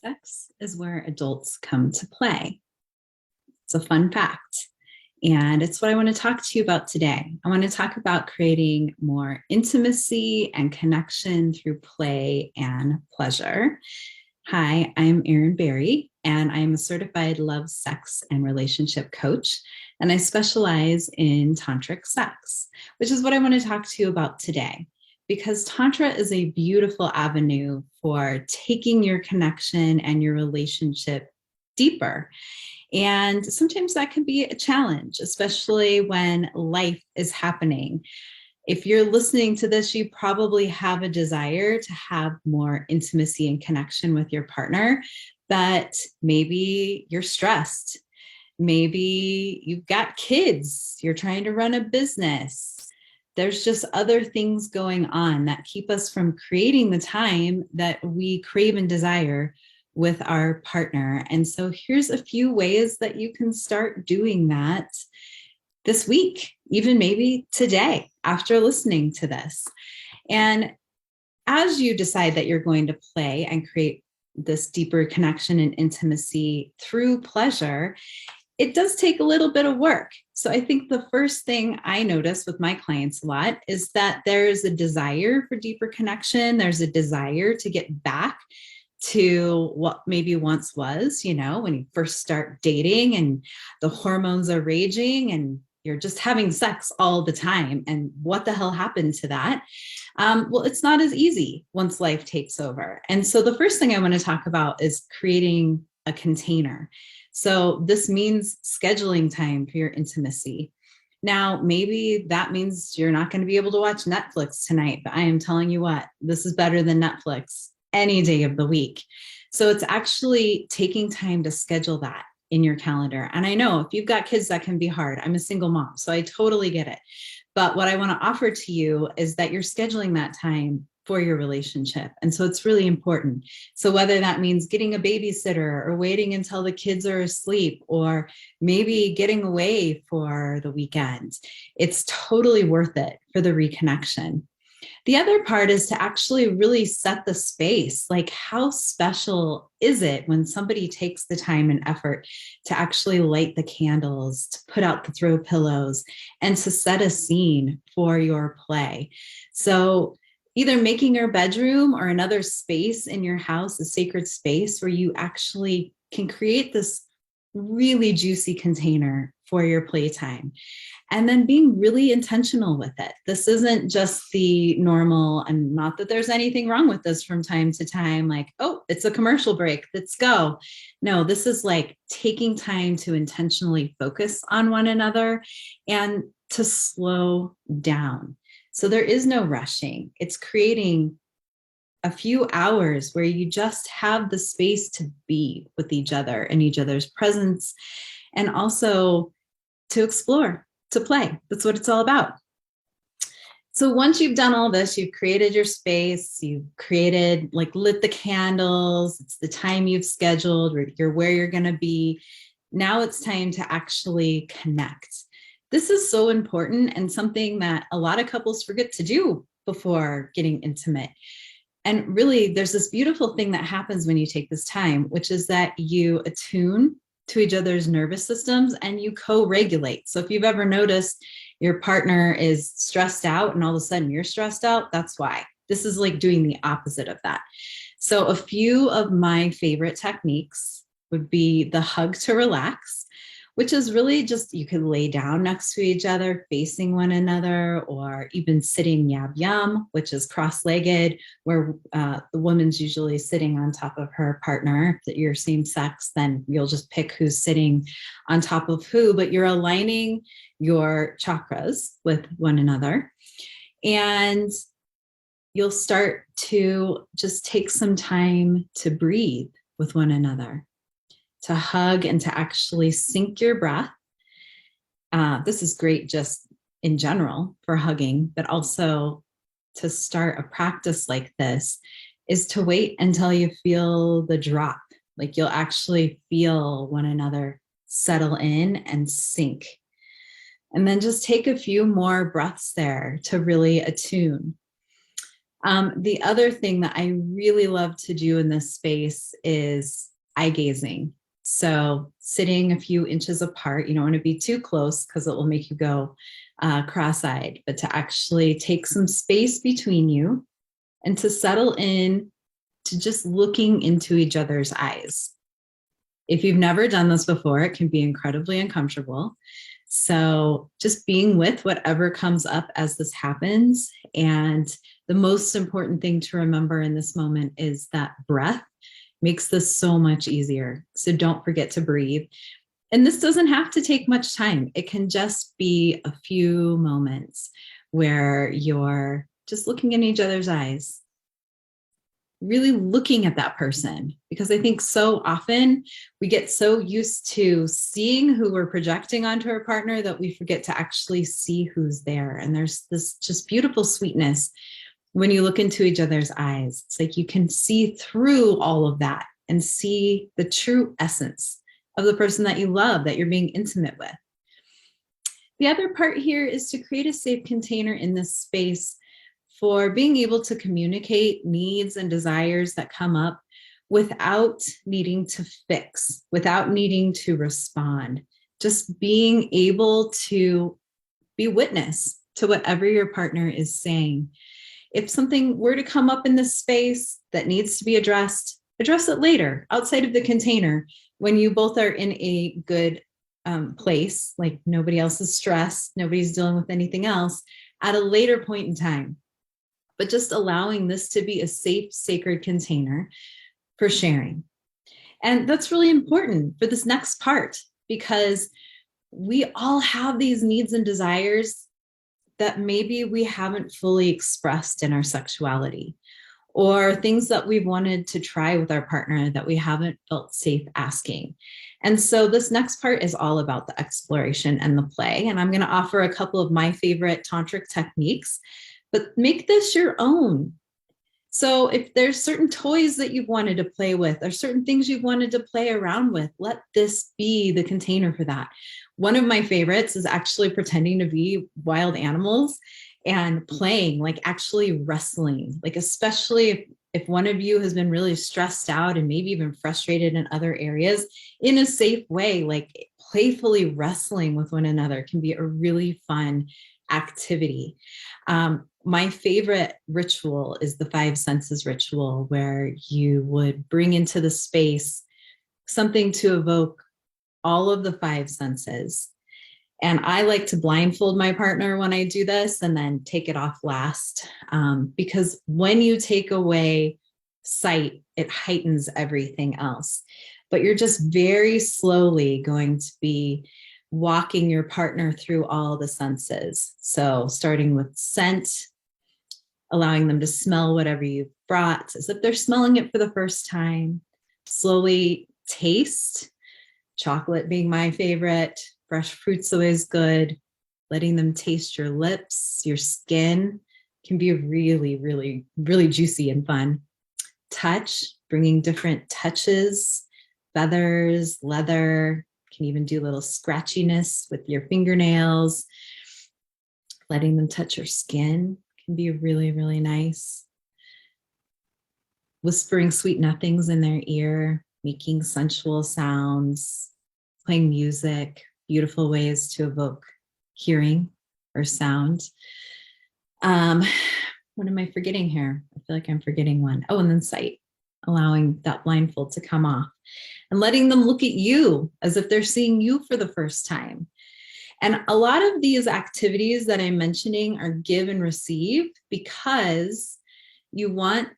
Sex is where adults come to play. It's a fun fact. And it's what I want to talk to you about today. I want to talk about creating more intimacy and connection through play and pleasure. Hi, I'm Erin Berry, and I am a certified love, sex, and relationship coach. And I specialize in tantric sex, which is what I want to talk to you about today. Because Tantra is a beautiful avenue for taking your connection and your relationship deeper. And sometimes that can be a challenge, especially when life is happening. If you're listening to this, you probably have a desire to have more intimacy and connection with your partner, but maybe you're stressed. Maybe you've got kids, you're trying to run a business. There's just other things going on that keep us from creating the time that we crave and desire with our partner. And so here's a few ways that you can start doing that this week, even maybe today after listening to this. And as you decide that you're going to play and create this deeper connection and intimacy through pleasure, it does take a little bit of work. So I think the first thing I notice with my clients a lot is that there's a desire for deeper connection. There's a desire to get back to what maybe once was, when you first start dating and the hormones are raging and you're just having sex all the time. And what the hell happened to that? Well, it's not as easy once life takes over. And so the first thing I want to talk about is creating a container. So this means scheduling time for your intimacy. Now, maybe that means you're not going to be able to watch Netflix tonight, but I am telling you what, this is better than Netflix any day of the week. So it's actually taking time to schedule that in your calendar. And I know if you've got kids, that can be hard. I'm a single mom, so I totally get it. But what I want to offer to you is that you're scheduling that time for your relationship. And so it's really important. So whether that means getting a babysitter or waiting until the kids are asleep, or maybe getting away for the weekend, it's totally worth it for the reconnection. The other part is to actually really set the space. Like, how special is it when somebody takes the time and effort to actually light the candles, to put out the throw pillows, and to set a scene for your play? So either making your bedroom or another space in your house a sacred space where you actually can create this really juicy container for your playtime. And then being really intentional with it. This isn't just the normal, and not that there's anything wrong with this from time to time, like, oh, it's a commercial break, let's go. No, this is like taking time to intentionally focus on one another and to slow down. So there is no rushing. It's creating a few hours where you just have the space to be with each other and each other's presence, and also to explore, to play. That's what it's all about. So once you've done all this, you've created your space, you've created, like, lit the candles, it's the time you've scheduled, you're where you're going to be. Now it's time to actually connect. This is so important and something that a lot of couples forget to do before getting intimate. And really, there's this beautiful thing that happens when you take this time, which is that you attune to each other's nervous systems and you co-regulate. So if you've ever noticed your partner is stressed out and all of a sudden you're stressed out, that's why. This is like doing the opposite of that. So a few of my favorite techniques would be the hug to relax, which is really just, you could lay down next to each other, facing one another, or even sitting yab yum, which is cross-legged, where the woman's usually sitting on top of her partner. If you're same sex, then you'll just pick who's sitting on top of who, but you're aligning your chakras with one another. And you'll start to just take some time to breathe with one another, to hug and to actually sync your breath. This is great just in general for hugging, but also to start a practice like this is to wait until you feel the drop. Like, you'll actually feel one another settle in and sink. And then just take a few more breaths there to really attune. The other thing that I really love to do in this space is eye gazing. So sitting a few inches apart, you don't want to be too close because it will make you go cross-eyed, but to actually take some space between you and to settle in to just looking into each other's eyes. If you've never done this before, it can be incredibly uncomfortable. So just being with whatever comes up as this happens. And the most important thing to remember in this moment is that breath makes this so much easier. So don't forget to breathe. And this doesn't have to take much time. It can just be a few moments where you're just looking in each other's eyes, really looking at that person, because I think so often we get so used to seeing who we're projecting onto our partner that we forget to actually see who's there. And there's this just beautiful sweetness when you look into each other's eyes. It's like you can see through all of that and see the true essence of the person that you love, that you're being intimate with. The other part here is to create a safe container in this space for being able to communicate needs and desires that come up without needing to fix, without needing to respond, just being able to be witness to whatever your partner is saying. If something were to come up in this space that needs to be addressed, address it later, outside of the container, when you both are in a good place, like nobody else is stressed, nobody's dealing with anything else, at a later point in time. But just allowing this to be a safe, sacred container for sharing. And that's really important for this next part, because we all have these needs and desires that maybe we haven't fully expressed in our sexuality, or things that we've wanted to try with our partner that we haven't felt safe asking. And so this next part is all about the exploration and the play. And I'm going to offer a couple of my favorite tantric techniques, but make this your own. So if there's certain toys that you've wanted to play with, or certain things you've wanted to play around with, let this be the container for that. One of my favorites is actually pretending to be wild animals and playing, like actually wrestling, like especially if one of you has been really stressed out and maybe even frustrated in other areas, in a safe way, like playfully wrestling with one another can be a really fun activity. My favorite ritual is the 5 senses ritual, where you would bring into the space something to evoke all of the 5 senses. And I like to blindfold my partner when I do this and then take it off last, because when you take away sight, it heightens everything else. But you're just very slowly going to be walking your partner through all the senses. So starting with scent, allowing them to smell whatever you've brought as if they're smelling it for the first time. Slowly taste, chocolate being my favorite, fresh fruit's always good. Letting them taste your lips, your skin can be really, really, really juicy and fun. Touch, bringing different touches, feathers, leather, can even do a little scratchiness with your fingernails. Letting them touch your skin can be really, really nice. Whispering sweet nothings in their ear, making sensual sounds, playing music, beautiful ways to evoke hearing or sound. What am I forgetting here? I feel like I'm forgetting one. Oh, and then sight, allowing that blindfold to come off and letting them look at you as if they're seeing you for the first time. And a lot of these activities that I'm mentioning are give and receive because you want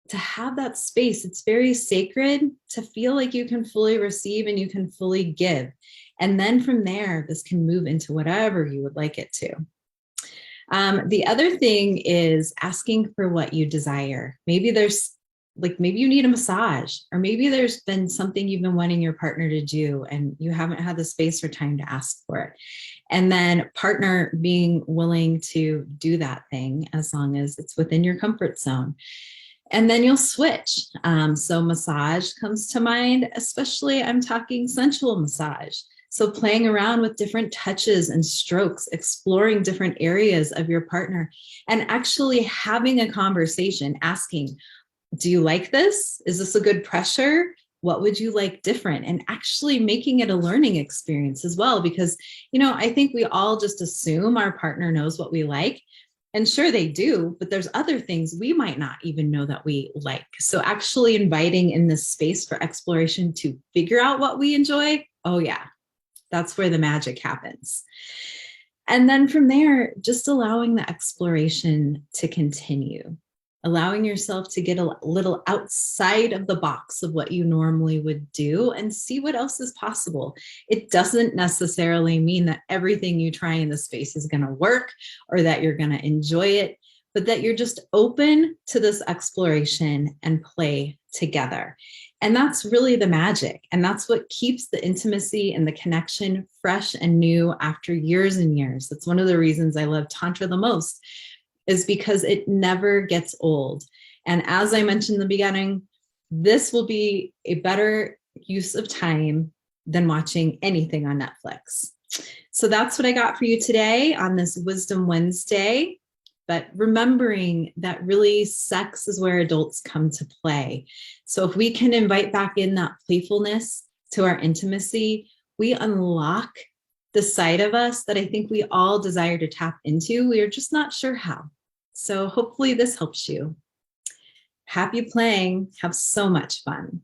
to have that space. It's very sacred to feel like you can fully receive and you can fully give. And then from there, this can move into whatever you would like it to. The other thing is asking for what you desire. Maybe maybe you need a massage, or maybe there's been something you've been wanting your partner to do and you haven't had the space or time to ask for it. And then partner being willing to do that thing as long as it's within your comfort zone. And then you'll switch. So massage comes to mind, especially I'm talking sensual massage. So playing around with different touches and strokes, exploring different areas of your partner, and actually having a conversation, asking, do you like this? Is this a good pressure? What would you like different? And actually making it a learning experience as well, because, I think we all just assume our partner knows what we like. And sure, they do, but there's other things we might not even know that we like. So actually inviting in this space for exploration to figure out what we enjoy. Oh yeah, that's where the magic happens. And then from there, just allowing the exploration to continue, allowing yourself to get a little outside of the box of what you normally would do and see what else is possible. It doesn't necessarily mean that everything you try in the space is going to work or that you're going to enjoy it, but that you're just open to this exploration and play together. And that's really the magic. And that's what keeps the intimacy and the connection fresh and new after years and years. That's one of the reasons I love Tantra the most, is because it never gets old. And as I mentioned in the beginning, this will be a better use of time than watching anything on Netflix. So that's what I got for you today on this Wisdom Wednesday. But remembering that really sex is where adults come to play. So if we can invite back in that playfulness to our intimacy, we unlock the side of us that I think we all desire to tap into. We are just not sure how. So hopefully this helps you. Happy playing. Have so much fun.